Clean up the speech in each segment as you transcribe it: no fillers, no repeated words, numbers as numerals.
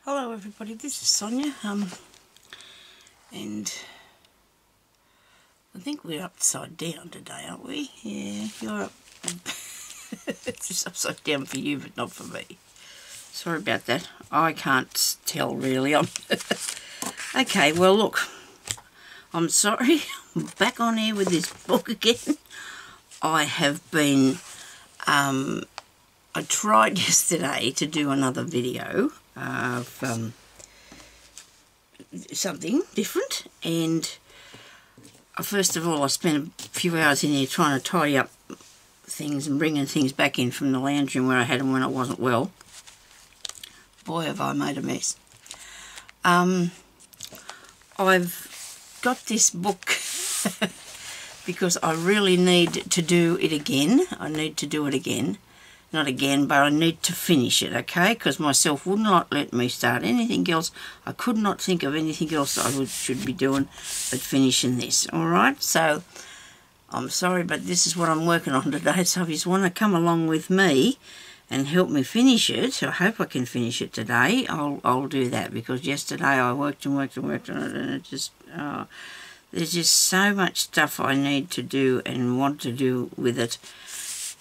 Hello everybody, this is Sonia, and I think we're upside down today, aren't we? Yeah, you're up. It's just upside down for you, but not for me. Sorry about that. I can't tell really. Okay, well look, I'm sorry. I'm back on here with this book again. I have been, I tried yesterday to do another video of something different, and first of all I spent a few hours in here trying to tidy up things and bringing things back in from the lounge room where I had them when I wasn't well. Boy, have I made a mess. I've got this book because I really need to do it again. I need to do it again. Not again, but I need to finish it, okay? Because myself would not let me start anything else. I could not think of anything else I should be doing but finishing this, alright? So, I'm sorry, but this is what I'm working on today. So if you want to come along with me and help me finish it, I hope I can finish it today, I'll do that. Because yesterday I worked on it, and it just... there's just so much stuff I need to do and want to do with it.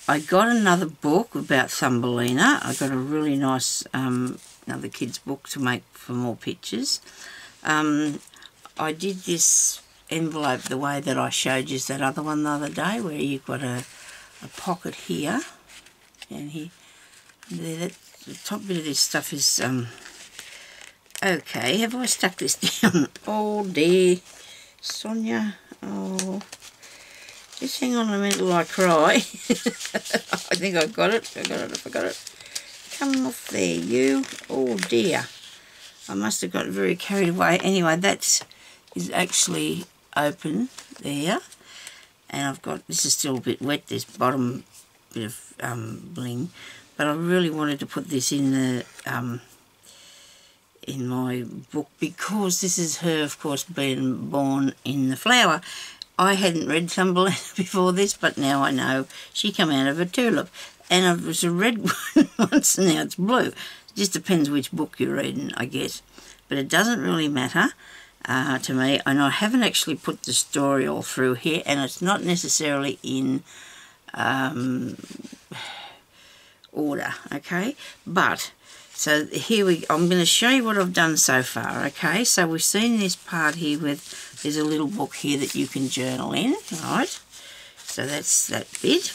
I got another book about Thumbelina. I got a really nice another kid's book to make for more pictures. I did this envelope the way that I showed you that other one the other day, where you've got a pocket here and here. The top bit of this stuff is okay. Have I stuck this down? Oh dear, Sonia. Oh. Just hang on a minute till I cry. I think I got it. I forgot it. Come off there, you. Oh dear. I must have got very carried away. Anyway, that is actually open there. And I've got, this is still a bit wet, this bottom bit of bling. But I really wanted to put this in the in my book because this is her, of course, being born in the flower. I hadn't read Thumbelina before this, but now I know she came out of a tulip. And it was a red one once, and now it's blue. It just depends which book you're reading, I guess. But it doesn't really matter to me. And I haven't actually put the story all through here, and it's not necessarily in order, okay? But, so here I'm going to show you what I've done so far, okay? So we've seen this part here with... There's a little book here that you can journal in, right? So that's that bit.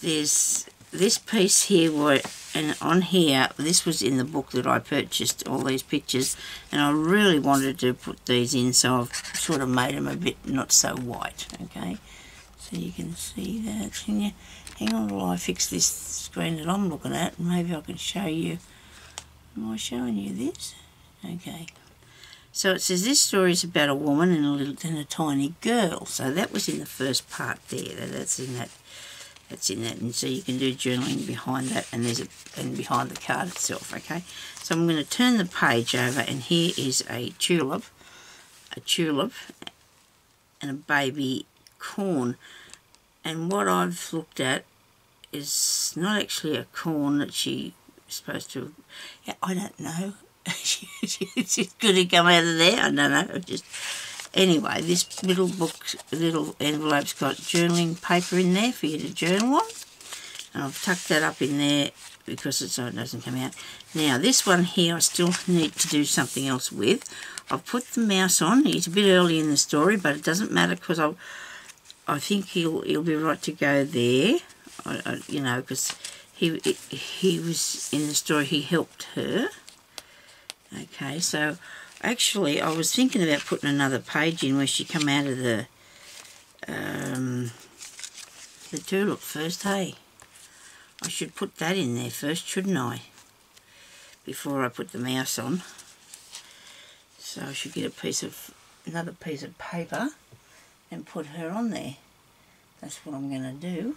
There's this piece here where, and on here, this was in the book that I purchased, all these pictures, and I really wanted to put these in, so I've sort of made them a bit not so white, okay? So you can see that. Can you hang on while I fix this screen that I'm looking at, and maybe I can show you. Am I showing you this? Okay. So it says this story is about a woman and a tiny girl. So that was in the first part there. That's in that. And so you can do journaling behind that, and and behind the card itself. Okay. So I'm going to turn the page over, and here is a tulip, and a baby corn. And what I've looked at is not actually a corn that she's supposed to. Yeah, I don't know. She's going to come out of there. I don't know. Anyway, this little envelope's got journaling paper in there for you to journal on, and I've tucked that up in there because so it doesn't come out. Now this one here, I still need to do something else with. I've put the mouse on. He's a bit early in the story, but it doesn't matter because I think he'll be right to go there. You know, because he was in the story. He helped her. Okay, so actually I was thinking about putting another page in where she come out of the tulip first, hey? I should put that in there first, shouldn't I? Before I put the mouse on. So I should get another piece of paper and put her on there. That's what I'm going to do.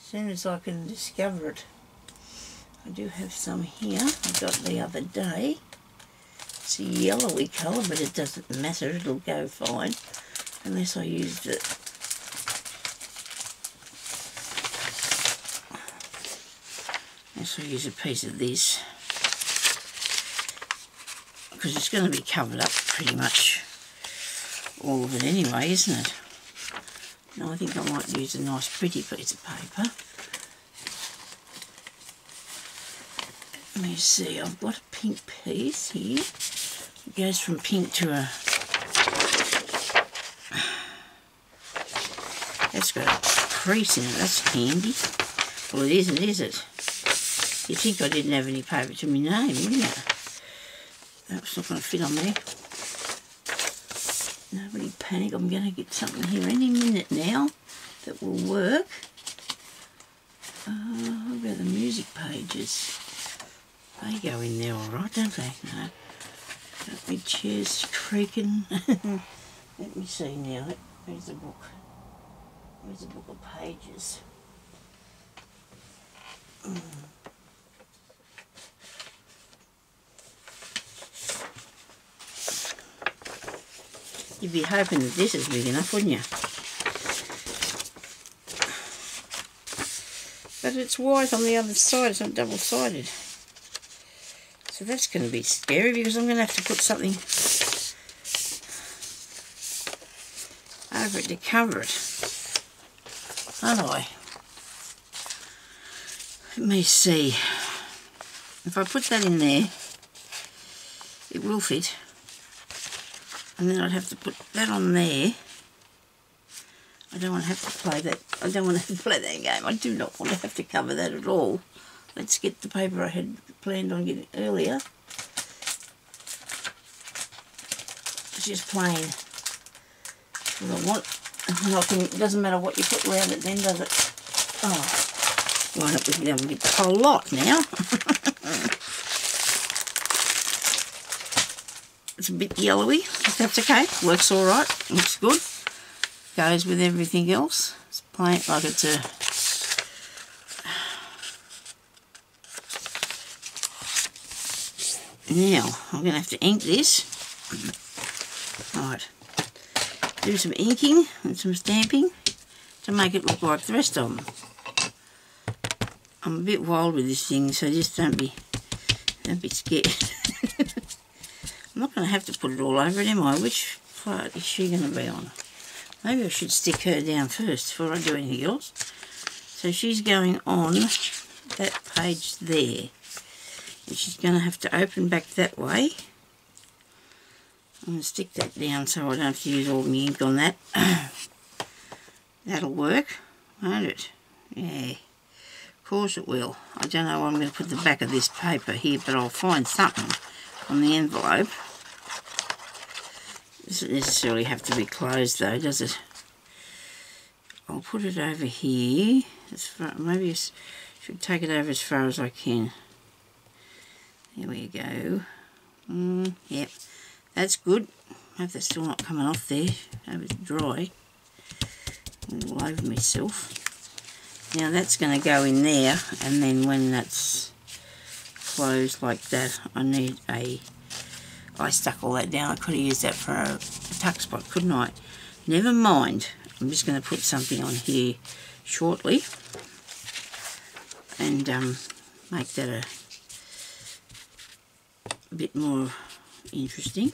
As soon as I can discover it. I do have some here I got the other day. It's a yellowy colour, but it doesn't matter, it'll go fine, unless I used it. Unless I use a piece of this. because it's going to be covered up pretty much all of it anyway, isn't it? No, I think I might use a nice pretty piece of paper. Let me see, I've got a pink piece here. It goes from pink to a... That's got a crease in it, that's handy. Well, it isn't, is it? You'd think I didn't have any paper to my name, wouldn't you? That's not going to fit on there. Nobody panic, I'm going to get something here any minute now that will work. What about the music pages? They go in there alright, don't they? No. Got my chairs creaking. Let me see now. Where's the book? Where's the book of pages? You'd be hoping that this is big enough, wouldn't you? But it's white on the other side, it's not double-sided. So that's going to be scary because I'm going to have to put something over it to cover it. Aren't I? Let me see. If I put that in there, it will fit. And then I'd have to put that on there. I don't want to have to play that. I don't want to have to play that game. I do not want to have to cover that at all. Let's get the paper I had planned on getting earlier. It's just plain. What I want. It doesn't matter what you put around it then, does it? Oh, line up with me. I'm going to get the whole lot now. It's a bit yellowy, but that's okay. Works all right. Looks good. Goes with everything else. It's plain, like it's a... Now, I'm going to have to ink this. Right. Do some inking and some stamping to make it look like the rest of them. I'm a bit wild with this thing, so just don't be scared. I'm not going to have to put it all over it, am I? Which part is she going to be on? Maybe I should stick her down first before I do anything else. So she's going on that page there. And she's going to have to open back that way. I'm going to stick that down so I don't have to use all the ink on that. That'll work, won't it? Yeah, of course it will. I don't know where I'm going to put the back of this paper here, but I'll find something on the envelope. It doesn't necessarily have to be closed though, does it? I'll put it over here. Maybe I should take it over as far as I can. There we go. Yep, that's good. I hope that's still not coming off there. I hope it's dry. I'm all over myself. Now that's going to go in there, and then when that's closed like that, I stuck all that down. I could have used that for a tuck spot, couldn't I? Never mind. I'm just going to put something on here shortly and make that a bit more interesting.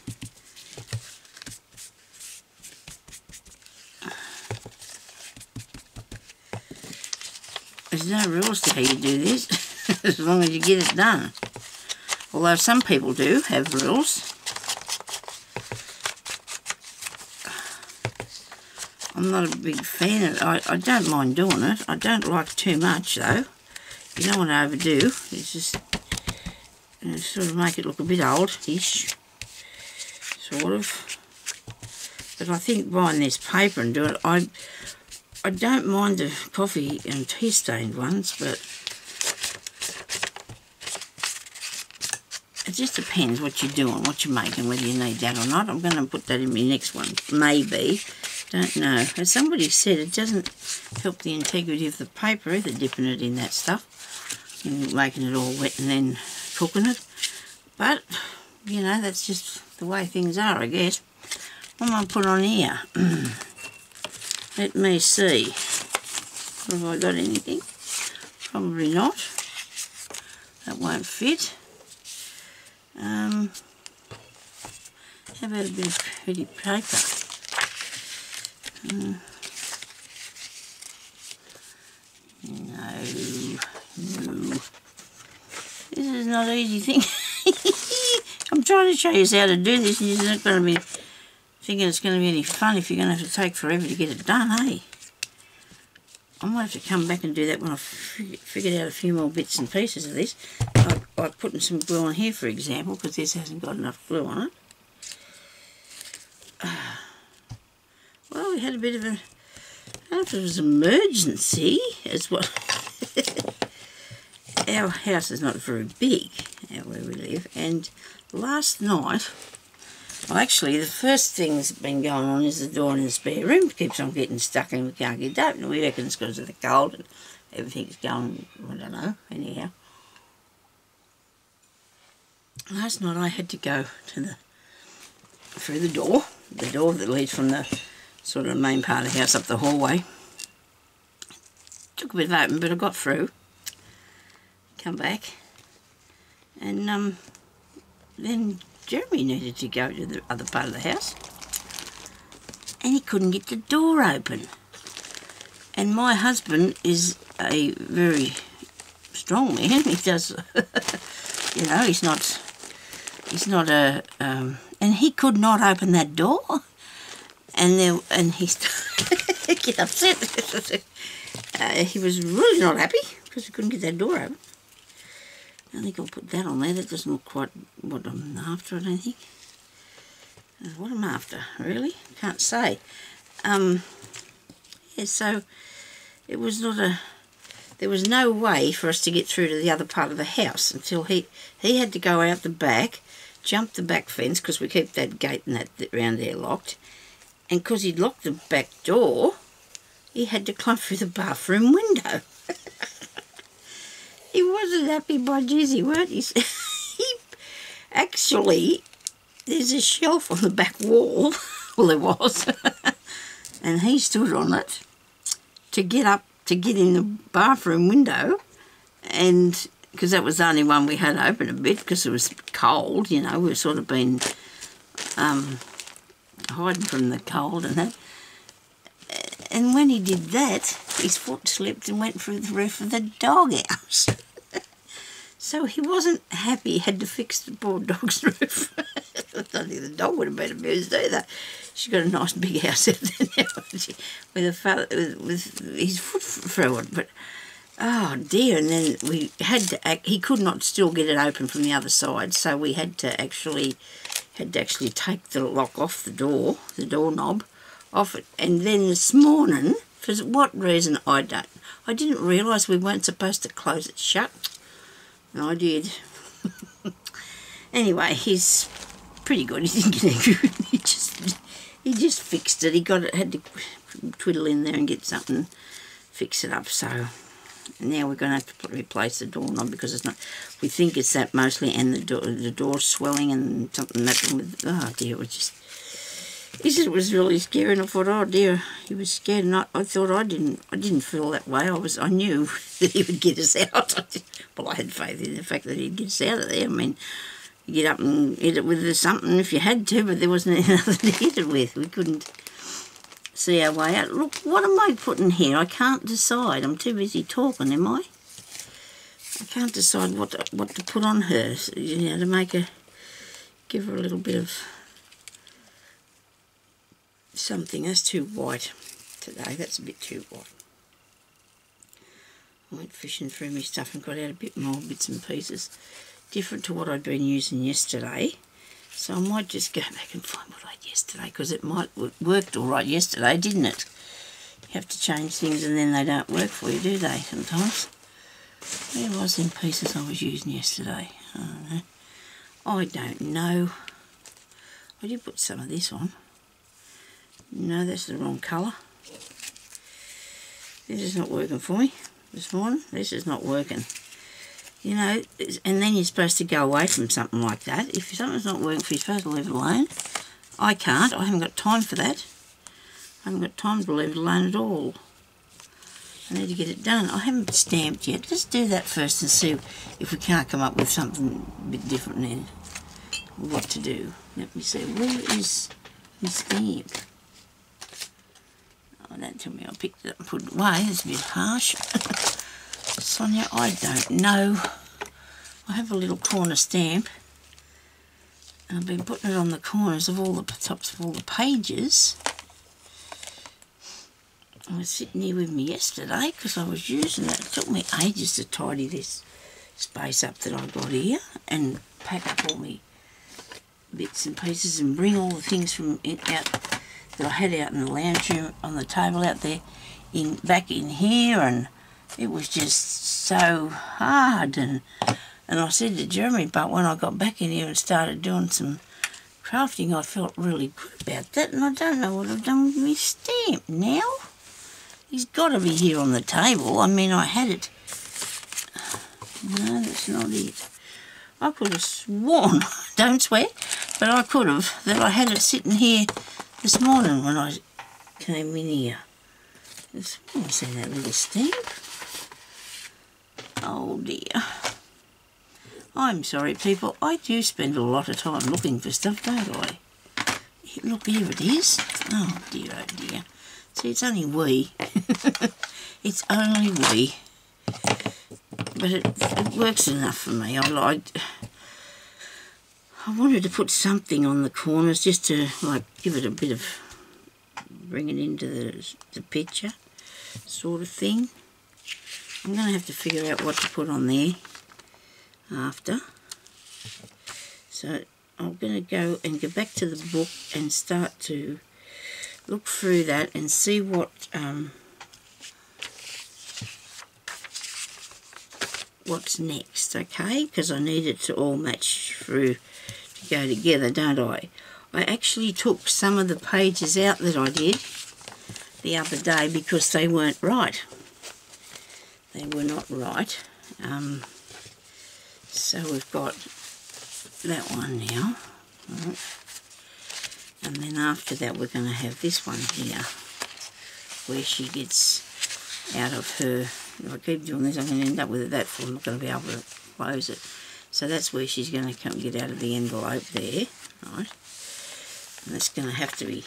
There's no rules to how you do this, as long as you get it done. Although some people do have rules. I'm not a big fan of it. I don't mind doing it. I don't like too much though. You don't want to overdo. It's just sort of make it look a bit old-ish, sort of. But I think buying this paper and doing it, I don't mind the coffee and tea stained ones, but it just depends what you're doing, what you're making, whether you need that or not. I'm going to put that in my next one, maybe. Don't know. As somebody said, it doesn't help the integrity of the paper either, dipping it in that stuff and making it all wet and then cooking it. But, you know, that's just the way things are, I guess. What am I put on here? Let me see. Have I got anything? Probably not. That won't fit. How about a bit of pretty paper? No. This is not an easy thing. I'm trying to show you how to do this, and you're not going to be thinking it's going to be any fun if you're going to have to take forever to get it done, hey? I might have to come back and do that when I've figured out a few more bits and pieces of this. Like putting some glue on here, for example, because this hasn't got enough glue on it. Well, we had a bit of a, I don't know if it was an emergency, as what. Our house is not very big, where we live, and last night, well, actually, the first thing that's been going on is the door in the spare room keeps on getting stuck and we can't get it open. We reckon it's because of the cold and everything's going, I don't know, anyhow. Last night I had to go to through the door that leads from the sort of main part of the house up the hallway. Took a bit of open, but I got through. Come back, and then Jeremy needed to go to the other part of the house, and he couldn't get the door open. And my husband is a very strong man. He does, you know, he's not a, and he could not open that door, and he started to get upset. He was really not happy because he couldn't get that door open. I think I'll put that on there. That doesn't look quite what I'm after, I don't think. What I'm after, really? Can't say. Yeah, so it was not a... There was no way for us to get through to the other part of the house until he had to go out the back, jump the back fence, because we keep that gate and that round there locked. And because he'd locked the back door, he had to climb through the bathroom window. He wasn't happy, by jeez, he weren't. He actually, there's a shelf on the back wall, well there was, and he stood on it to get up, to get in the bathroom window, and because that was the only one we had open a bit, because it was cold, you know, we've sort of been hiding from the cold and that. And when he did that, his foot slipped and went through the roof of the doghouse. So he wasn't happy, he had to fix the poor dog's roof. I don't think the dog would have been amused either. She's got a nice big house out there now with his foot through it. But, oh dear, and then we had to he could not still get it open from the other side, so we had to actually take the lock off the doorknob off it. And then this morning, for what reason I didn't realise we weren't supposed to close it shut. And I did. Anyway, he's pretty good. He didn't get angry. He just fixed it. Had to twiddle in there and get something, fix it up. So now we're going to have to replace the doorknob because it's not. We think it's that mostly, and the door's swelling and something happened with. Oh dear, it was just. It was really scary, and I thought, oh dear, he was scared, and I thought I didn't feel that way. I knew that he would get us out. Well, I had faith in the fact that he'd get us out of there. I mean, you get up and hit it with something if you had to, but there wasn't anything to hit it with. We couldn't see our way out. Look, what am I putting here? I can't decide. I'm too busy talking, am I? I can't decide what to put on her, you know, to give her a little bit of something. That's too white today. That's a bit too white. I went fishing through my stuff and got out a bit more bits and pieces different to what I'd been using yesterday. So I might just go back and find what I had yesterday, because it worked all right yesterday, didn't it? You have to change things and then they don't work for you, do they, sometimes? Where was them pieces I was using yesterday? I don't know. I did put some of this on. No, that's the wrong colour. This is not working for me this morning. This is not working. You know, and then you're supposed to go away from something like that. If something's not working for you, you're supposed to leave it alone. I can't. I haven't got time for that. I haven't got time to leave it alone at all. I need to get it done. I haven't stamped yet. Let's do that first and see if we can't come up with something a bit different then. what to do. Let me see, where is my stamp? Oh, don't tell me I picked it up and put it away. It's a bit harsh. Sonia, I don't know. I have a little corner stamp. And I've been putting it on the corners of all the tops of all the pages. I was sitting here with me yesterday because I was using it. It took me ages to tidy this space up that I got here and pack up all my bits and pieces and bring all the things from out that I had out in the lounge room on the table out there back in here, and it was just so hard. And I said to Jeremy, but when I got back in here and started doing some crafting, I felt really good about that, and I don't know what I've done with my stamp now. He's got to be here on the table. I mean, I had it. No, that's not it. I could have sworn, don't swear, but I could have, that I had it sitting here this morning when I came in here. I see that little stamp. Oh dear. I'm sorry, people. I do spend a lot of time looking for stuff, don't I? Look, here it is. Oh dear, oh dear. See, it's only wee. It's only wee. But it works enough for me. I wanted to put something on the corners just to, like, give it a bit of, bring it into the picture sort of thing. I'm going to have to figure out what to put on there after. So I'm going to go back to the book and start to look through that and see what's next, okay? Because I need it to all match through to go together, don't I? I actually took some of the pages out that I did the other day because they weren't right. They were not right. So we've got that one now. Right. And then after that we're going to have this one here where she gets out of her, if I keep doing this I'm going to end up with it that full. I'm not going to be able to close it. So that's where she's going to come get out of the envelope there, right? And that's going to have to be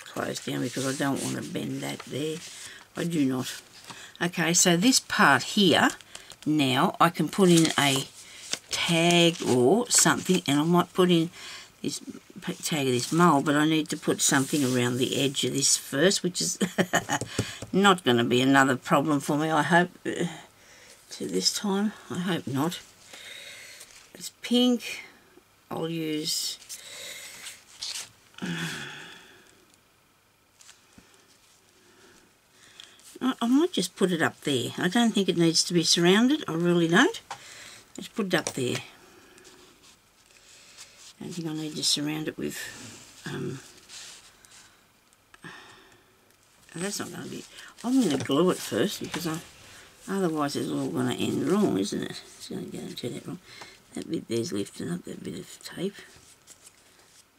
closed down because I don't want to bend that there. I do not. Okay, so this part here, now I can put in a tag or something, and I might put in this tag of this mould, but I need to put something around the edge of this first, which is not going to be another problem for me, I hope, to this time. I hope not. It's pink. I'll use I might just put it up there. I don't think it needs to be surrounded. I really don't. Let's put it up there. I don't think I need to surround it with... that's not going to be... I'm going to glue it first because otherwise it's all going to end wrong, isn't it? It's going to go into that wrong. That bit there's lifting up, that bit of tape.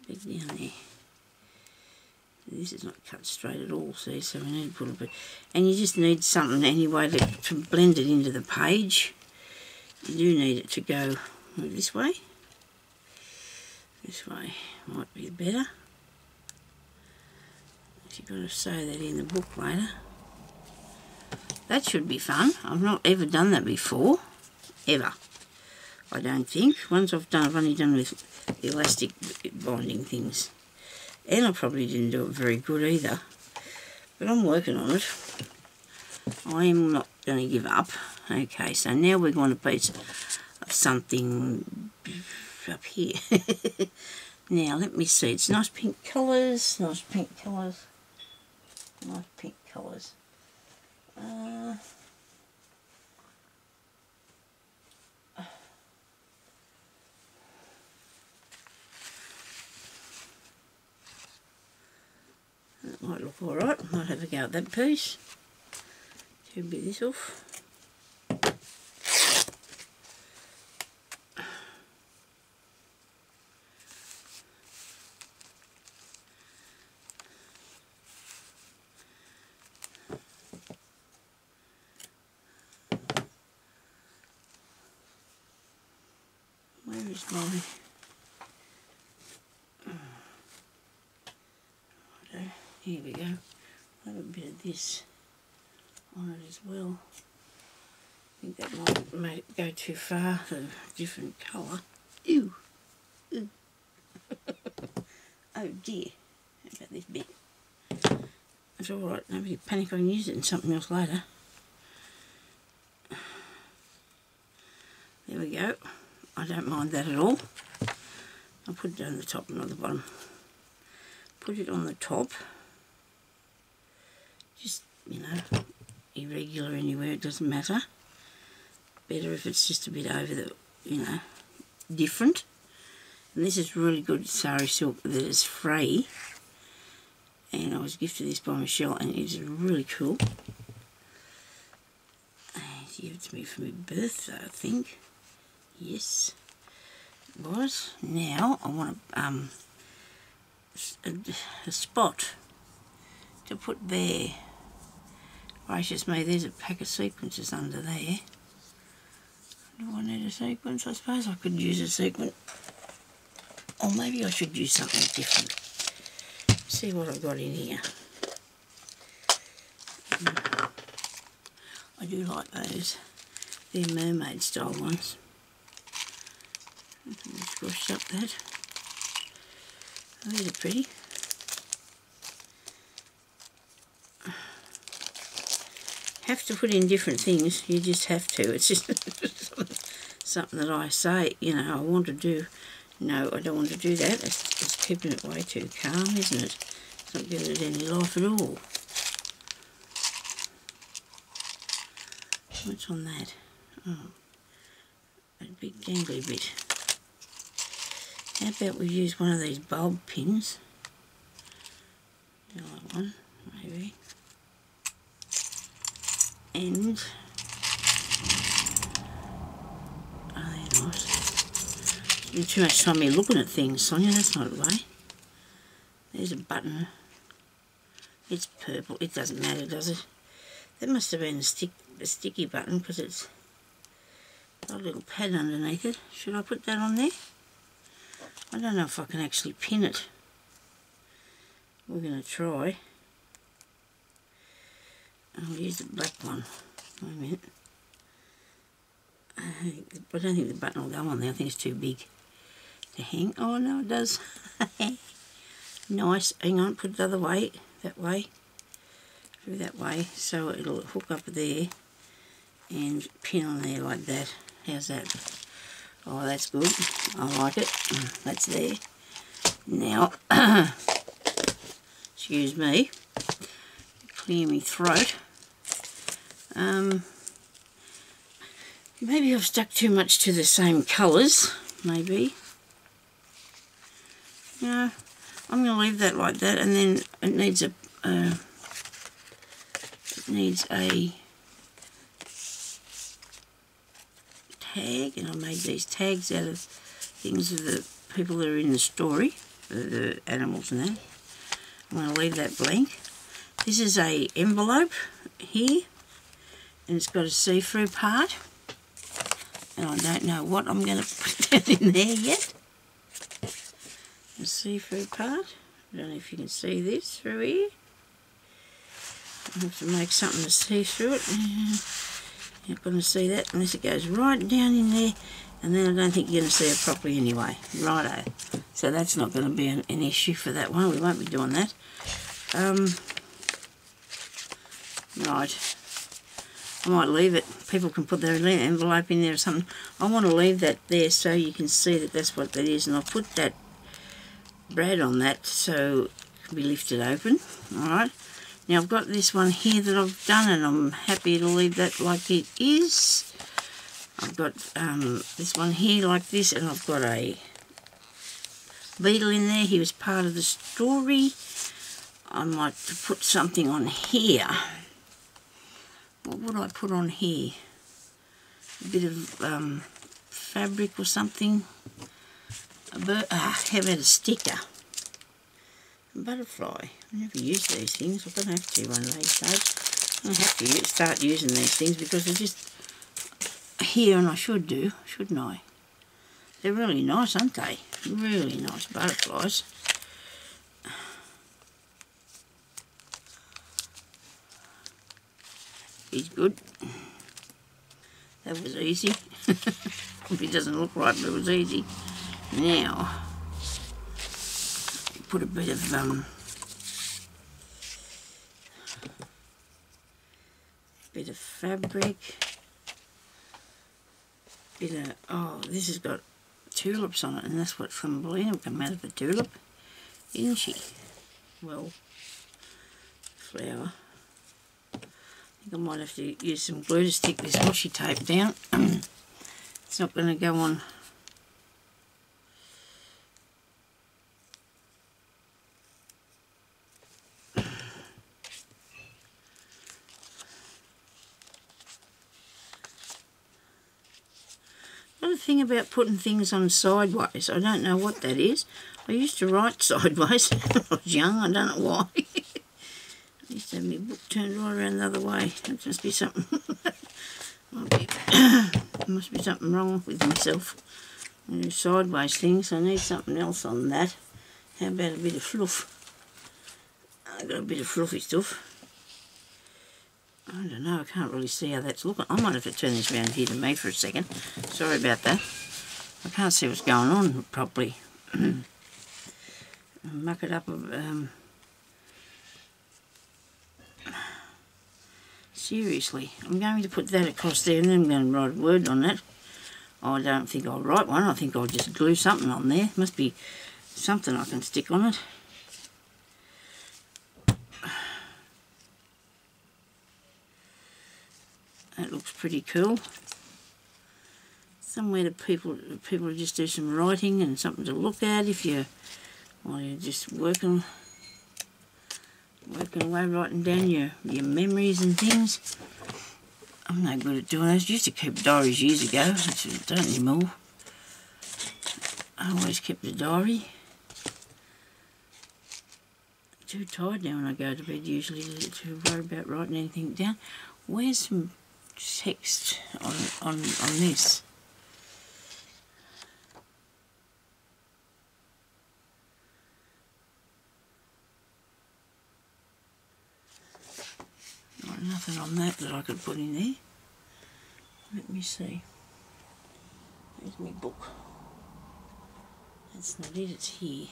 Big down there. This is not cut straight at all, see, so we need to put a bit... And you just need something anyway to blend it into the page. You do need it to go this way. This way might be better. You've got to sew that in the book later. That should be fun. I've not ever done that before. Ever. I don't think. Ones I've done, I've only done with elastic binding things. And I probably didn't do it very good either. But I'm working on it. I am not going to give up. Okay, so now we're going to piece of something up here. Now, let me see. It's nice pink colours. Nice pink colours. Nice pink colours. That might look alright. Might have a go at that piece. Turn a bit of this off. Where is my... Here we go. I'll have a bit of this on it as well. I think that might go too far, a different colour. Ew! Ew. Oh dear. How about this bit? It's alright, nobody panic, I can use it in something else later. There we go. I don't mind that at all. I'll put it on the top, not the bottom. Put it on the top. Just, you know, irregular anywhere, it doesn't matter. Better if it's just a bit over the, you know, different. And this is really good sari silk that is free. And I was gifted this by Michelle, and it's really cool. And she gave it to me for my birthday, I think. Yes, it was. Now I want a spot to put there. Gracious me, there's a pack of sequences under there. Do I need a sequence? I suppose I could use a sequence. Or maybe I should use something different. See what I've got in here. I do like those. They're mermaid style ones. Squash up that. Oh, these are pretty. Have to put in different things. You just have to. It's just something that I say, you know, I want to do. No, I don't want to do that. It's keeping it way too calm, isn't it? It's not giving it any life at all. What's on that? Oh, a big dangly bit. How about we use one of these bulb pins? Yellow one, maybe. And oh, they're nice. Spend too much time here looking at things, Sonia. That's not the way. There's a button. It's purple. It doesn't matter, does it? That must have been a sticky button because it's got a little pad underneath it. Should I put that on there? I don't know if I can actually pin it. We're going to try. I'll use the black one. Wait a minute. I don't think the button will go on there. I think it's too big to hang. Oh no, it does. Nice. Hang on, put it the other way. That way. Through that way. So it'll hook up there and pin on there like that. How's that? Oh, that's good. I like it. That's there. Now, excuse me. Clear my throat. Maybe I've stuck too much to the same colours, maybe. No, I'm going to leave that like that, and then it needs a tag, and I made these tags out of things of the people that are in the story, the animals and that. I'm going to leave that blank. This is a envelope here, and it's got a see-through part, and I don't know what I'm going to put down in there yet. The see-through part. I don't know if you can see this through here. I have to make something to see through it. You're not going to see that unless it goes right down in there, and then I don't think you're going to see it properly anyway. Righto. So that's not going to be an issue for that one. We won't be doing that. Right. I might leave it. People can put their envelope in there or something. I want to leave that there so you can see that that's what that is, and I'll put that brad on that so it can be lifted open. Alright. Now I've got this one here that I've done, and I'm happy to leave that like it is. I've got this one here like this, and I've got a beetle in there. He was part of the story. I might put something on here. What would I put on here? A bit of fabric or something. How about a sticker? A butterfly. I never use these things. I'm going to have to one of these days. I'm going to have to start using these things because they're just here, and I should do, shouldn't I? They're really nice, aren't they? Really nice butterflies. is good. That was easy. It doesn't look right, but it was easy. Now, put a bit of fabric. Oh, this has got tulips on it, and that's what Thumbelina will come out of a tulip, isn't she? Well, flower. I think I might have to use some glue to stick this washi tape down. It's not going to go on. Another thing about putting things on sideways, I don't know what that is. I used to write sideways when I was young, I don't know why. I used to have my book turned right around the other way. That must be something. Must be something wrong with myself. I do sideways things. I need something else on that. How about a bit of fluff? I've got a bit of fluffy stuff. I don't know, I can't really see how that's looking. I might have to turn this around here to me for a second. Sorry about that. I can't see what's going on properly. Muck it up. Seriously, I'm going to put that across there and then I'm going to write a word on it. I don't think I'll write one. I think I'll just glue something on there. Must be something I can stick on it. That looks pretty cool. Somewhere that people just do some writing and something to look at if you while you're just working away, writing down your memories and things. I'm no good at doing those. I used to keep diaries years ago. I don't anymore. I always kept a diary. Too tired now when I go to bed usually to worry about writing anything down. Where's some text on this? Got nothing on that I could put in there. Let me see. There's my book. That's not it, it's here.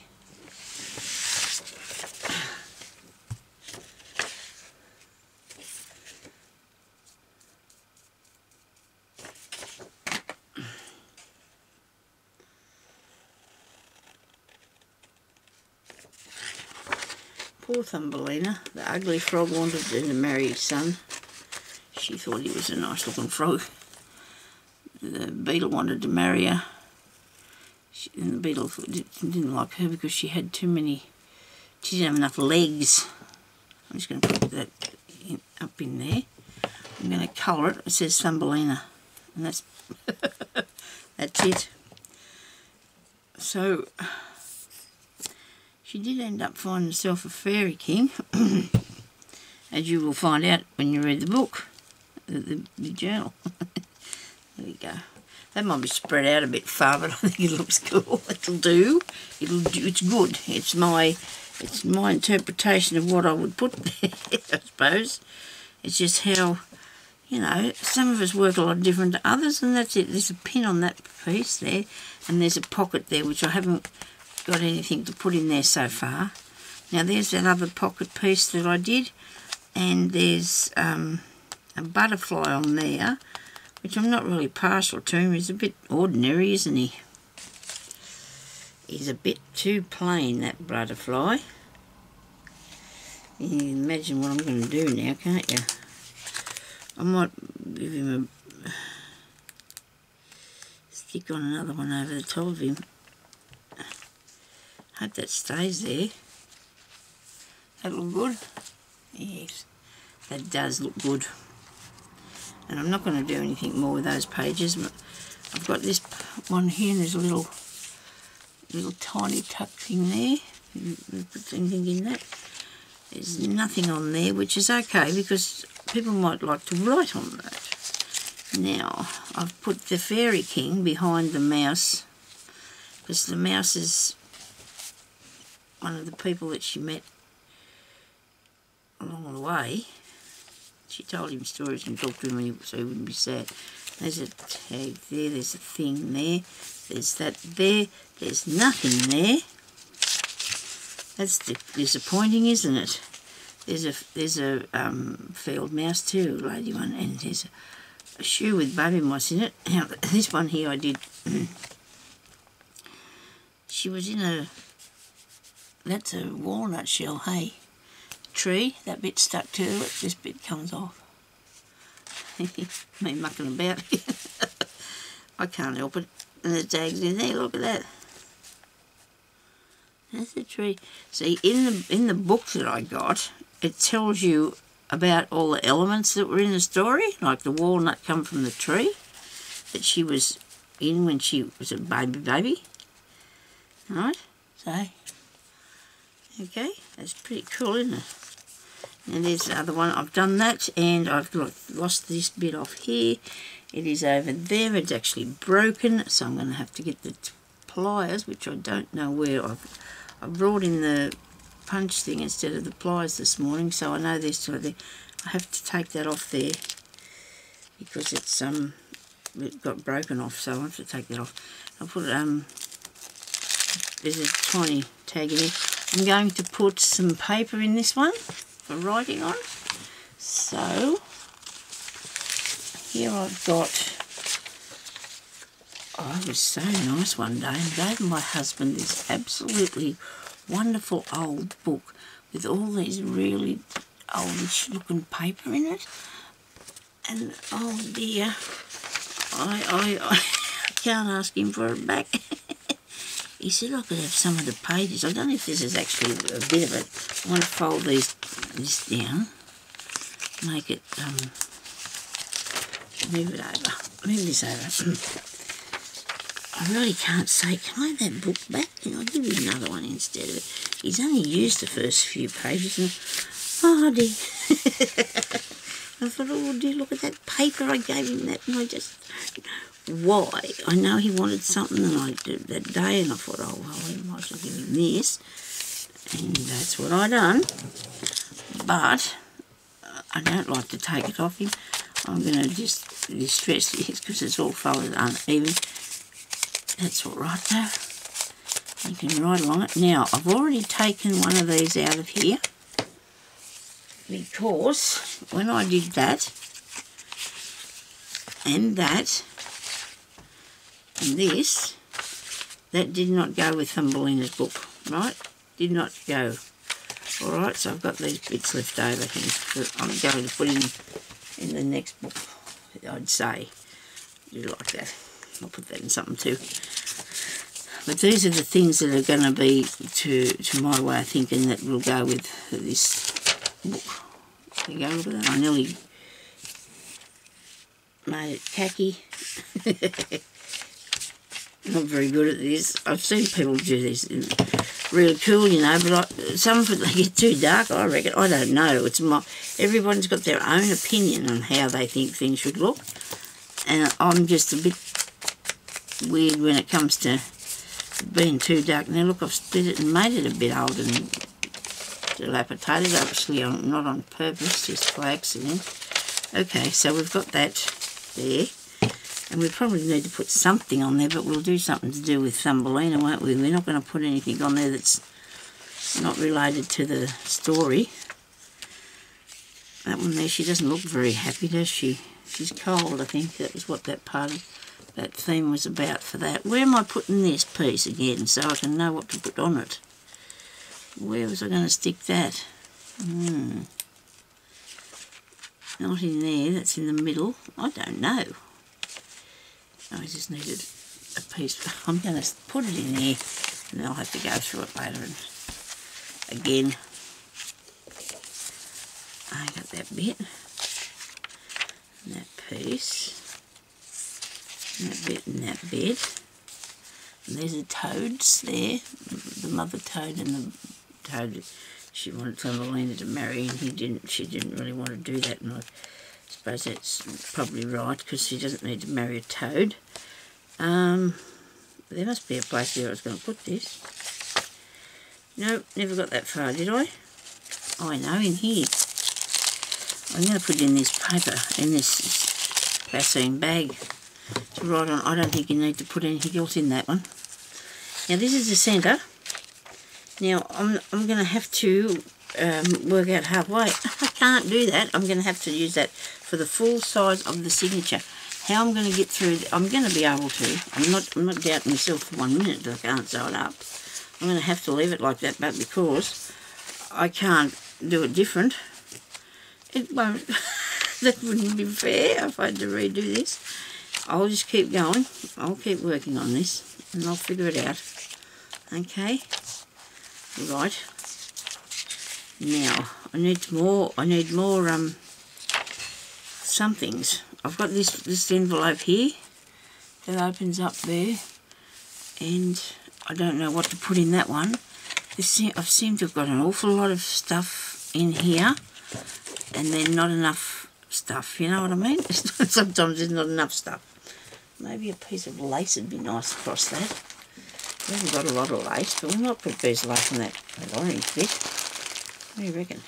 Poor Thumbelina, the ugly frog wanted to marry his son. She thought he was a nice looking frog. The beetle wanted to marry her. And the beetle didn't like her because she had too many, she didn't have enough legs. I'm just going to put that up in there. I'm going to colour it. It says Thumbelina. And that's, that's it. So, she did end up finding herself a fairy king, as you will find out when you read the book, the journal. There we go. That might be spread out a bit far, but I think it looks cool. It'll do. It's good. It's my interpretation of what I would put there, I suppose. It's just how, you know, some of us work a lot different to others, and that's it. There's a pin on that piece there, and there's a pocket there, which I haven't got anything to put in there so far. Now there's that other pocket piece that I did, and there's a butterfly on there, which I'm not really partial to him. He's a bit ordinary, isn't he? He's a bit too plain, that butterfly. You can imagine what I'm going to do now, can't you? I might give him a stick on another one over the top of him. Hope that stays there. That look good? Yes, that does look good. And I'm not going to do anything more with those pages. But I've got this one here, and there's a little tiny tuck thing there. Put anything in that. There's nothing on there, which is okay because people might like to write on that. Now, I've put the Fairy King behind the mouse because the mouse is one of the people that she met along the way. She told him stories and talked to him so he wouldn't be sad. There's a tag there, there's a thing there, there's that there, there's nothing there. That's disappointing, isn't it? There's a field mouse too, lady one, and there's a shoe with baby moss in it. Now, this one here I did, she was in a, that's a walnut shell, hey, tree, that bit stuck to it, this bit comes off. Me mucking about here. I can't help it. And the tag's in there, look at that. That's a tree. See, in the book that I got, it tells you about all the elements that were in the story, like the walnut come from the tree that she was in when she was a baby. Right? So, okay, that's pretty cool, isn't it? And there's the other one. I've done that, and I've lost this bit off here. It is over there. It's actually broken, so I'm going to have to get the pliers, which I don't know where. I brought in the punch thing instead of the pliers this morning, so I know they're still there. I have to take that off there because it's it got broken off, so I have to take that off. I'll put there's a tiny tag in here. I'm going to put some paper in this one for writing on. So here I've got, oh, it was so nice one day and gave my husband this absolutely wonderful old book with all these really oldish looking paper in it. And oh dear, I can't ask him for it back. He said I could have some of the pages. I don't know if this is actually a bit of it. I want to fold this down, make it, move it over, move this over. I really can't say, can I have that book back? I'll give you another one instead of it. He's only used the first few pages and, oh dear. I thought, oh dear, look at that paper, I gave him that, and I just, why? I know he wanted something and I did that day, and I thought, oh well, I might as well give him this, and that's what I done. But I don't like to take it off him. I'm going to just distress this because it's all folded uneven. That's all right though. You can write along it. Now, I've already taken one of these out of here because when I did that and that and this, that did not go with Thumbelina's book, right? Did not go. Alright, so I've got these bits left over here that I'm going to put in the next book, I'd say. Do like that. I'll put that in something too. But these are the things that are going to be to my way of thinking that will go with this book. There you go, look at that. I nearly made it tacky. Not very good at this. I've seen people do this. Really cool, you know, but some of it, they get too dark, I reckon. I don't know. Everyone's got their own opinion on how they think things should look. And I'm just a bit weird when it comes to being too dark. Now look, I've split it and made it a bit old and dilapidated, obviously not on purpose, just by accident. Okay, so we've got that there. And we probably need to put something on there, but we'll do something to do with Thumbelina, won't we? We're not going to put anything on there that's not related to the story. That one there, she doesn't look very happy, does she? She's cold, I think. That was what that part of that theme was about for that. Where am I putting this piece again so I can know what to put on it? Where was I going to stick that? Not in there, that's in the middle. I don't know. I just needed a piece. I'm going to put it in there and then I'll have to go through it later. And again, I got that bit, and that piece, and that bit and that bit. And there's the toads there, the mother toad and the toad she wanted Thumbelina to marry, and she didn't really want to do that, and I suppose that's probably right, because she doesn't need to marry a toad. There must be a place where I was going to put this. Nope, never got that far, did I? Oh, I know, in here. I'm going to put it in this paper, in this Vaseline bag to write on. I don't think you need to put anything else in that one. Now this is the centre. Now I'm going to have to work out halfway. I can't do that. I'm going to have to use that for the full size of the signature. How I'm going to get through, I'm going to be able to. I'm not doubting myself for 1 minute that I can't sew it up. I'm going to have to leave it like that, but because I can't do it different, it won't. That wouldn't be fair if I had to redo this. I'll just keep going. I'll keep working on this and I'll figure it out. Okay. Right. Now I need more somethings. I've got this envelope here that opens up there, and I don't know what to put in that one. I've seemed to have got an awful lot of stuff in here, and then not enough stuff, you know what I mean? Sometimes there's not enough stuff. Maybe a piece of lace would be nice across that. We haven't got a lot of lace, but we might put a piece of lace on that orange bit. What do you reckon?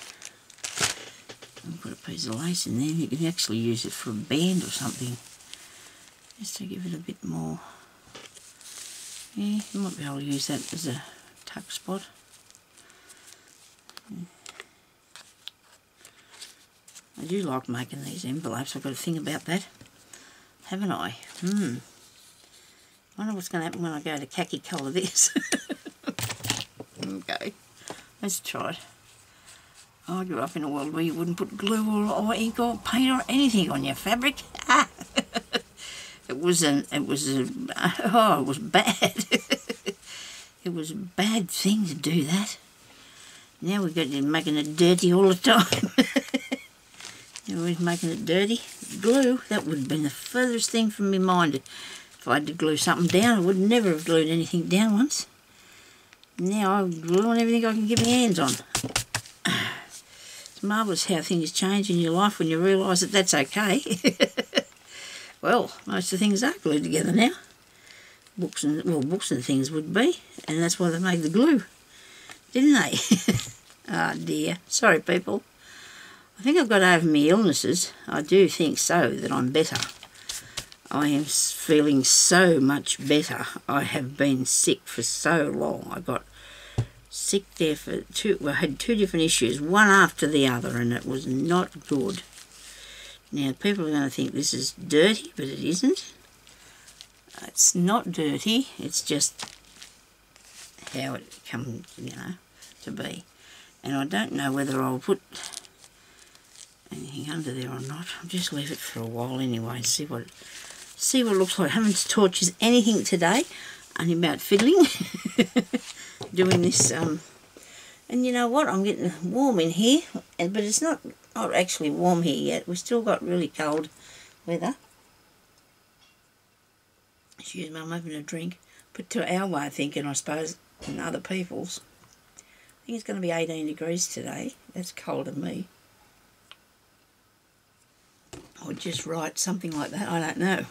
I'll put a piece of lace in there. You can actually use it for a band or something, just to give it a bit more. Yeah, you might be able to use that as a tuck spot. I do like making these envelopes. I've got to think about that, haven't I? I wonder what's going to happen when I go to khaki colour this. Okay, let's try it. I grew up in a world where you wouldn't put glue or ink or paint or anything on your fabric. It was bad. It was a bad thing to do that. Now we've got you making it dirty all the time. You're always making it dirty. Glue, that would have been the furthest thing from my mind. If I had to glue something down, I would never have glued anything down once. Now I glue on everything I can get my hands on. It's marvellous how things change in your life when you realise that that's okay. Well, most of the things are glued together now. Books and things would be, and that's why they made the glue, didn't they? Oh dear. Sorry people. I think I've got over my illnesses. I do think so, that I'm better. I am feeling so much better. I have been sick for so long. I got sick there for I had 2 different issues, one after the other, and it was not good. Now people are going to think this is dirty, but it isn't. It's not dirty, it's just how it comes, to be. And I don't know whether I'll put anything under there or not. I'll just leave it for a while anyway and see what it looks like. I haven't taught you anything today, only about fiddling. Doing this, and you know what, I'm getting warm in here, but it's not actually warm here yet. We've still got really cold weather. Excuse me, I'm having a drink. But to our way of thinking, I suppose, and other people's, I think it's going to be 18 degrees today. That's cold to me. Or just right, something like that, I don't know.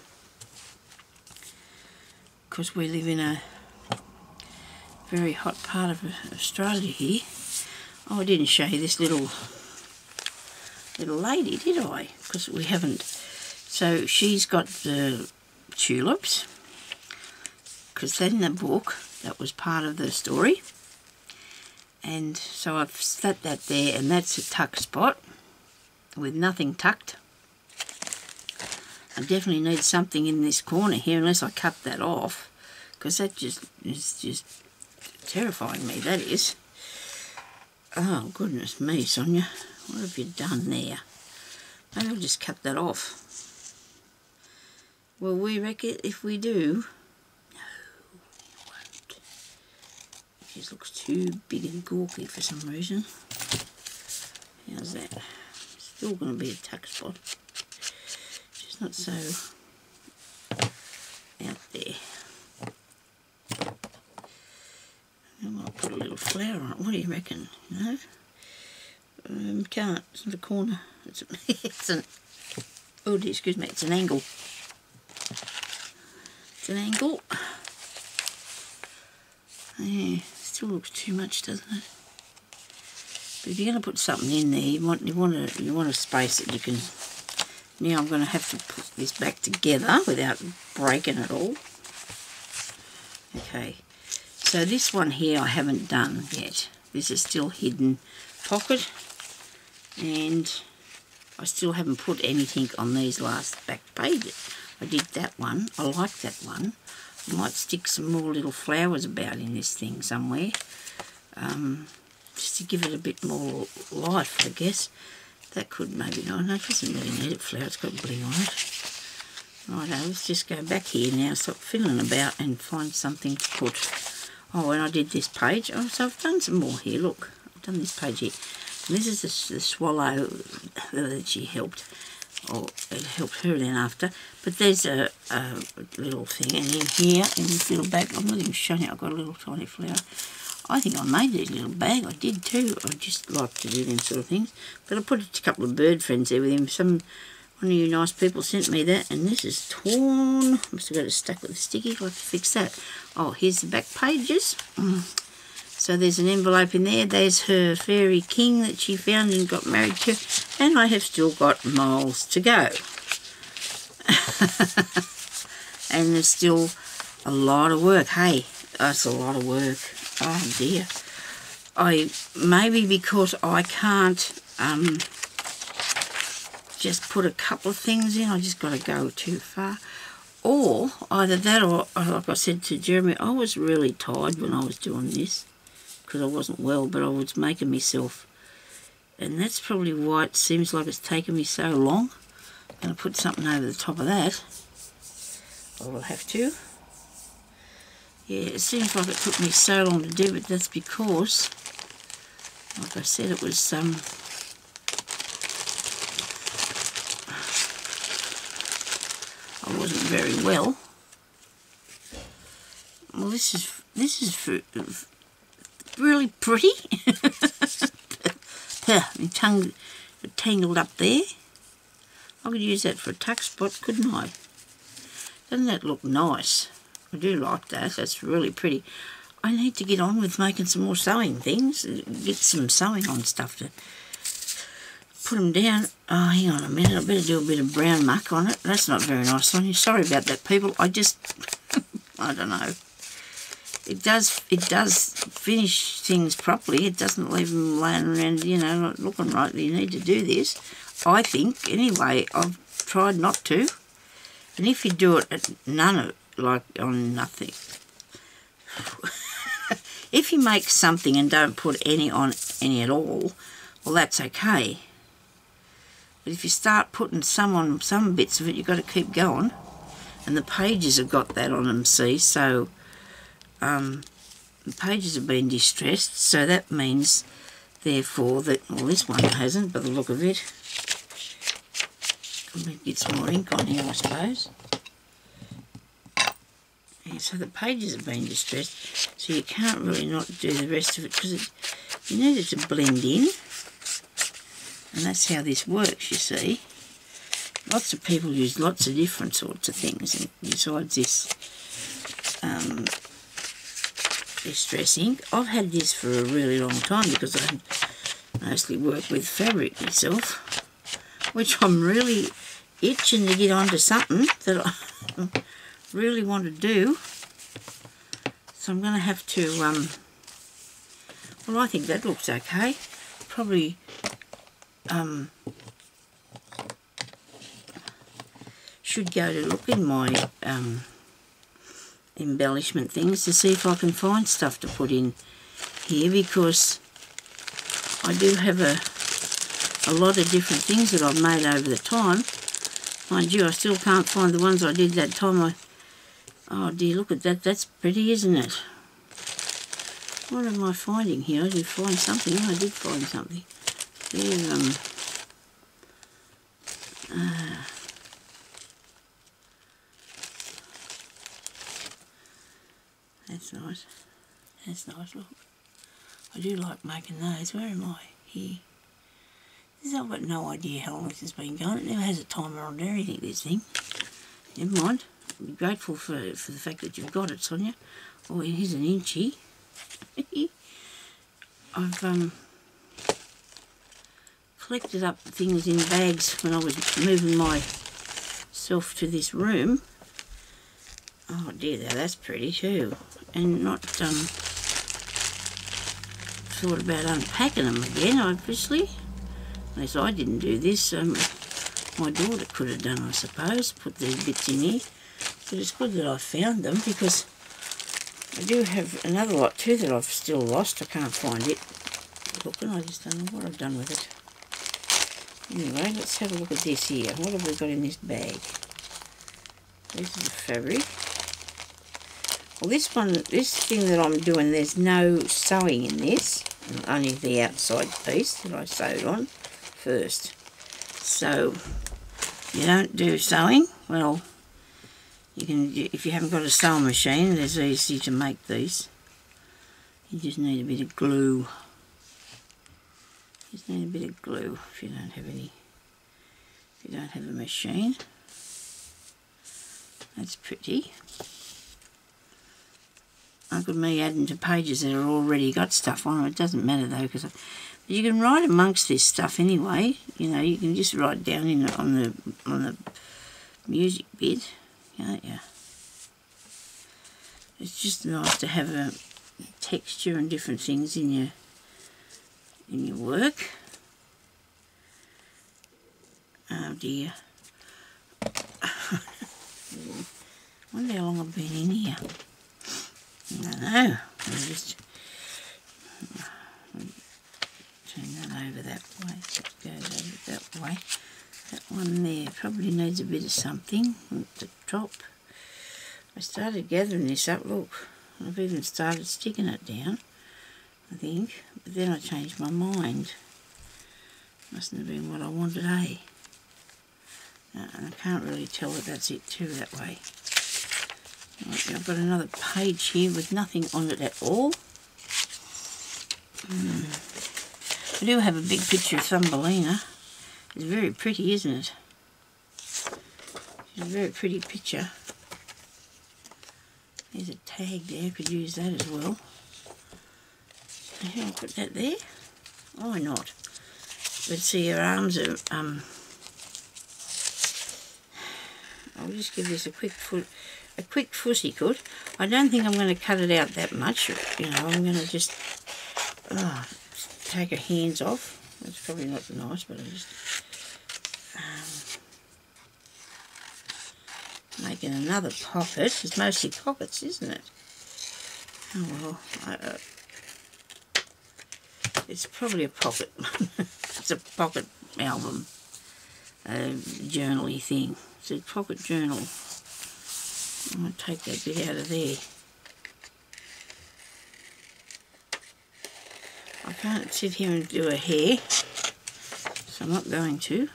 Because we live in a very hot part of Australia here. Oh, I didn't show you this little lady, did I? Because we haven't. So she's got the tulips, because in the book that was part of the story, and so I've set that there, and that's a tuck spot with nothing tucked. I definitely need something in this corner here, unless I cut that off, because that is just terrifying me, that is. Oh goodness me, Sonia, what have you done there? Maybe I'll just cut that off. Well, we reckon if we do, no, you won't. It just looks too big and gawky for some reason. How's that? Still going to be a tuck spot. Just not so out there. I might put a little flower on it. What do you reckon? No? Can't. It's not a corner. It's an. Oh dear, excuse me. It's an angle. It's an angle. Yeah, still looks too much, doesn't it? But if you're going to put something in there, you want to space it. You can. Now I'm going to have to put this back together without breaking it all. Okay, so this one here I haven't done yet. This is still hidden pocket, and I still haven't put anything on these last back pages. I did that one. I like that one. I might stick some more little flowers about in this thing somewhere. Just to give it a bit more life, I guess. That could maybe not. No, it doesn't really need a flower. It's got bling on it. Righto, let's just go back here now, stop fiddling about and find something to put. Oh, and I did this page. Oh, so I've done some more here. Look, I've done this page here. And this is the swallow that she helped. Or it helped her then after. But there's a little thing. And in here, in this little bag, I'm not even showing you, I've got a little tiny flower. I think I made this little bag. I did too. I just like to do them sort of things. But I put a couple of bird friends there with him. One of you nice people sent me that, and this is torn. Must have got it stuck with a sticky. I'll have to fix that. Oh, here's the back pages. So there's an envelope in there. There's her fairy king that she found and got married to. And I have still got miles to go. And there's still a lot of work. Hey, that's a lot of work. Oh dear. Maybe because I can't just put a couple of things in, I just got to go too far. Or either that, or like I said to Jeremy, I was really tired when I was doing this because I wasn't well, but I was making myself, and that's probably why it seems like it's taken me so long. I'm going to put something over the top of that. I will have to. Yeah, it seems like it took me so long to do, but that's because, like I said, it was I wasn't very well. Well, this is really pretty. My tongue tangled up there. I could use that for a tuck spot, couldn't I? Doesn't that look nice? I do like that. That's really pretty. I need to get on with making some more sewing things. Get some sewing on stuff to put them down. Oh, hang on a minute. I better do a bit of brown muck on it. That's not very nice, Sonya. Sorry about that, people. I just, I don't know. It does finish things properly. It doesn't leave them laying around, you know, not looking right. You need to do this. I think, anyway. I've tried not to. And if you do it at none of, like on nothing. If you make something and don't put any on any at all, well, that's okay. But if you start putting some on some bits of it, you've got to keep going. And the pages have got that on them, see? So the pages have been distressed, so that means, therefore, that, well, this one hasn't, by the look of it. I'm going to get some more ink on here, I suppose. Yeah, so the pages have been distressed, so you can't really not do the rest of it because you need it to blend in. And that's how this works, you see. Lots of people use lots of different sorts of things besides this distress ink. I've had this for a really long time because I mostly work with fabric myself, which I'm really itching to get onto something that I really want to do. So I'm going to have to, well, I think that looks okay. Probably should go to look in my embellishment things to see if I can find stuff to put in here, because I do have a lot of different things that I've made over the time. Mind you, I still can't find the ones I did that time. Oh dear, look at that. That's pretty, isn't it? What am I finding here? I did find something. I did find something. There, that's nice. That's nice, look. I do like making those. Where am I? Here. I've got no idea how long this has been going. It never has a timer on or anything, this thing. Never mind. I'm grateful for the fact that you've got it, Sonya. Oh, here's an inchy. I've collected up things in bags when I was moving myself to this room. Oh dear, that's pretty too. And not thought about unpacking them again, obviously. Unless I didn't do this. My daughter could have done, I suppose, put these bits in here. But it's good that I found them, because I do have another lot too that I've still lost. I can't find it. Looking, I just don't know what I've done with it. Anyway, let's have a look at this here. What have we got in this bag? This is the fabric. Well, this thing that I'm doing, there's no sewing in this. Only the outside piece that I sewed on first. So, you don't do sewing. Well, you can, if you haven't got a sewing machine, it's easy to make these. You just need a bit of glue. Just need a bit of glue if you don't have any. If you don't have a machine. That's pretty. I could me adding to pages that are already got stuff on them. It doesn't matter though, because you can write amongst this stuff anyway. You know, you can just write down on the music bit, can't you? It's just nice to have a texture and different things in your work. Oh dear. I wonder how long I've been in here. I don't know. I'll just turn that over that way. It goes over that way. That one there probably needs a bit of something at the top. I started gathering this up, look. I've even started sticking it down, I think. But then I changed my mind. Mustn't have been what I wanted, eh? And I can't really tell that that's it too, that way. Right, I've got another page here with nothing on it at all. I do have a big picture of Thumbelina. It's very pretty, isn't it? It's a very pretty picture. There's a tag there, could use that as well. I'll put that there. Why not? But see, her arms are, I'll just give this a quick fussy cut. I don't think I'm going to cut it out that much. You know, I'm going to just take her hands off. That's probably not nice, but I just making another pocket. It's mostly pockets, isn't it? Oh well, it's probably a pocket. It's a pocket album, journal-y thing. It's a pocket journal. I'm going to take that bit out of there. I can't sit here and do her hair, so I'm not going to.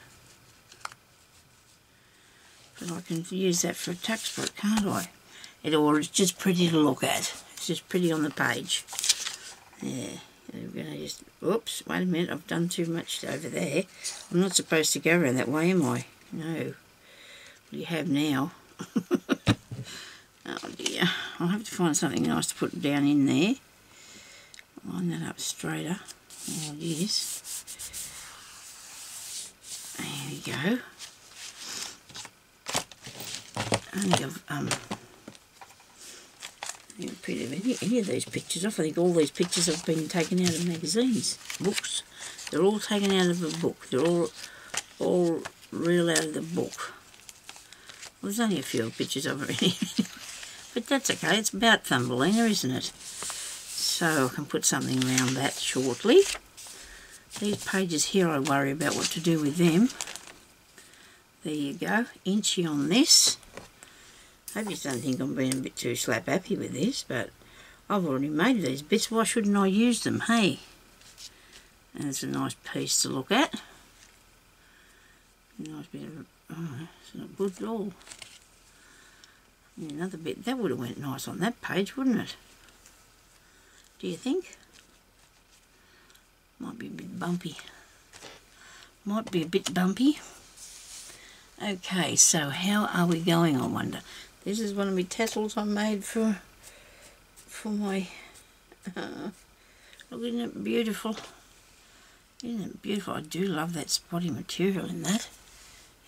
But I can use that for a tuck spot, can't I? It's just pretty to look at. It's just pretty on the page. Yeah. I'm going to just... Oops, wait a minute. I've done too much over there. I'm not supposed to go around that way, am I? No. What you have now? Oh dear. I'll have to find something nice to put down in there. Line that up straighter. There it is. There we go. Only I've printed any of these pictures off. I think all these pictures have been taken out of magazines, books. They're all taken out of a book. They're all real out of the book. Well, there's only a few pictures of her in here. But that's okay. It's about Thumbelina, isn't it? So I can put something around that shortly. These pages here, I worry about what to do with them. There you go. Inchy on this. I just don't think I'm being a bit too slap happy with this, but I've already made these bits. Why shouldn't I use them, hey? And it's a nice piece to look at. Nice bit of... Oh, it's not good at all. Another bit. That would have went nice on that page, wouldn't it? Do you think? Might be a bit bumpy. Might be a bit bumpy. Okay, so how are we going, I wonder? This is one of my tassels I made for my... look, isn't it beautiful? Isn't it beautiful? I do love that spotty material in that.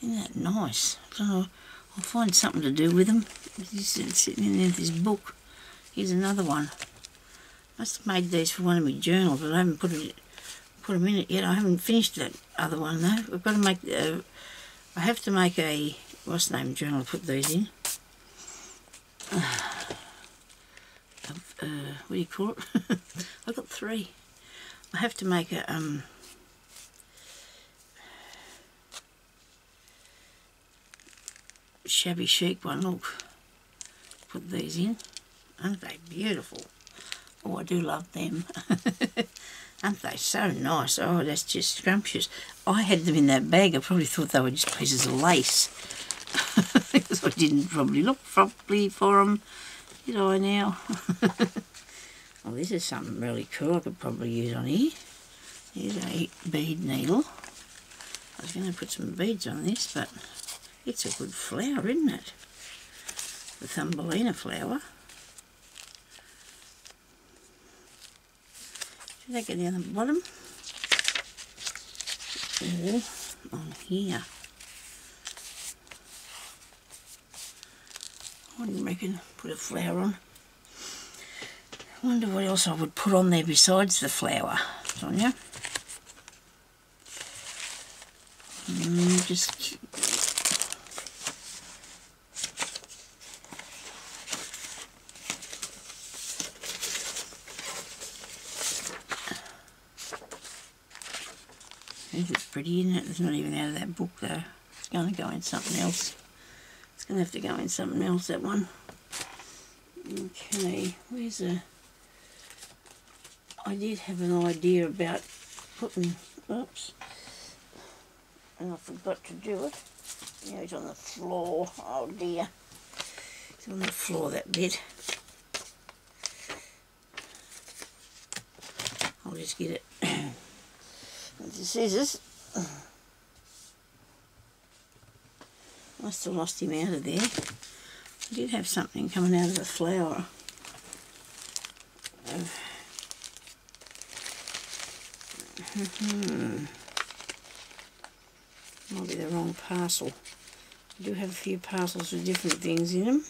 Isn't that nice? So I'll find something to do with them. It's sitting in this book. Here's another one. Must have made these for one of my journals, but I haven't put them in it yet. I haven't finished that other one though. I've got to make. I have to make a what's the name journal to put these in. What do you call it? I've got 3. I have to make a shabby chic one. Look, put these in. Aren't they beautiful? Oh, I do love them. Aren't they so nice? Oh, that's just scrumptious. I had them in that bag. I probably thought they were just pieces of lace. Because I didn't probably look properly for them. Did I now? Oh, this is something really cool I could probably use on here. Here's a bead needle. I was going to put some beads on this, but it's a good flower, isn't it? The Thumbelina flower. Should that go down the bottom? Or on here. I wouldn't reckon put a flower on. I wonder what else I would put on there besides the flower, Sonia. Just it's pretty, isn't it? It's not even out of that book though. It's going to go in something else. It's going to have to go in something else, that one. Okay, where's a... I did have an idea about putting... Oops. And I forgot to do it. Now it's on the floor. Oh dear. It's on the floor, that bit. I'll just get it. With the scissors. Must have lost him out of there. I did have something coming out of the flower. Might be the wrong parcel. I do have a few parcels with different things in them.